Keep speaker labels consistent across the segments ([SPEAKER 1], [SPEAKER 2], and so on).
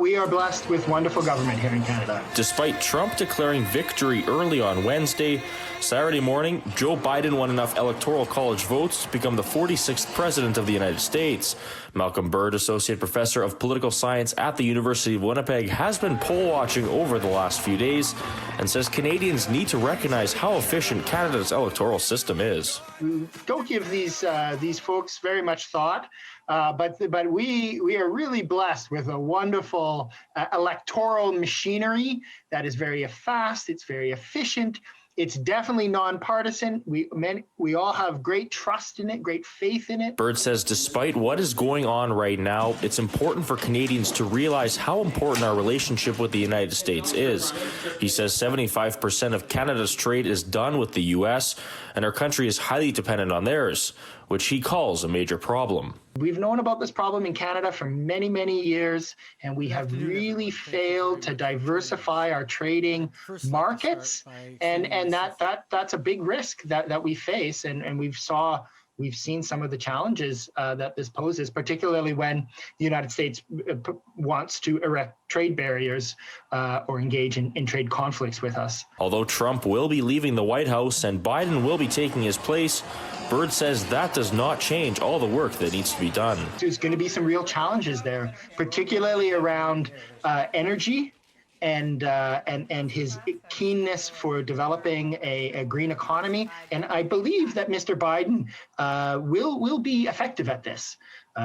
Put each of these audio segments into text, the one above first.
[SPEAKER 1] We are blessed with wonderful government here in Canada.
[SPEAKER 2] Despite Trump declaring victory early on Wednesday, Saturday morning, Joe Biden won enough electoral college votes to become the 46th president of the United States. Malcolm Bird, associate professor of political science at the University of Winnipeg, has been poll watching over the last few days and says Canadians need to recognize how efficient Canada's electoral system is.
[SPEAKER 1] Don't give these folks very much thought, but we are really blessed with a wonderful electoral machinery that is very fast. It's very efficient. It's definitely nonpartisan. We all have great trust in it, great faith in it.
[SPEAKER 2] Bird says despite what is going on right now, it's important for Canadians to realize how important our relationship with the United States is. He says 75% of Canada's trade is done with the U.S., and our country is highly dependent on theirs, which he calls a major problem.
[SPEAKER 1] We've known about this problem in Canada for many, many years, and we have really failed to diversify our trading markets, and that's a big risk that we face, and we've seen some of the challenges that this poses, particularly when the United States wants to erect trade barriers or engage in trade conflicts with us.
[SPEAKER 2] Although Trump will be leaving the White House and Biden will be taking his place, Bird says that does not change all the work that needs to be done.
[SPEAKER 1] There's going to be some real challenges there, particularly around energy and his keenness for developing a green economy. And I believe that Mr. Biden will be effective at this.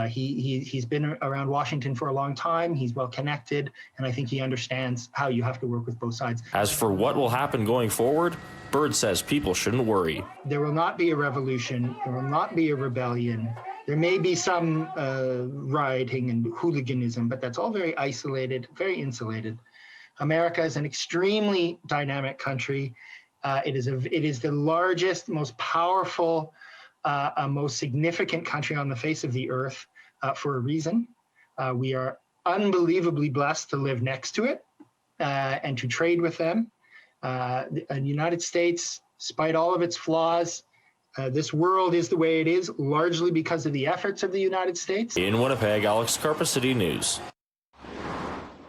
[SPEAKER 1] He's been around Washington for a long time. He's well connected, and I think he understands how you have to work with both sides.
[SPEAKER 2] As for what will happen going forward, Bird says people shouldn't worry.
[SPEAKER 1] There will not be a revolution. There will not be a rebellion. There may be some rioting and hooliganism, but that's all very isolated, very insulated. America is an extremely dynamic country. It is the largest, most powerful, most significant country on the face of the earth for a reason. We are unbelievably blessed to live next to it and to trade with them. The United States, despite all of its flaws, this world is the way it is, largely because of the efforts of the United States.
[SPEAKER 2] In Winnipeg, Alex, Karpa City News.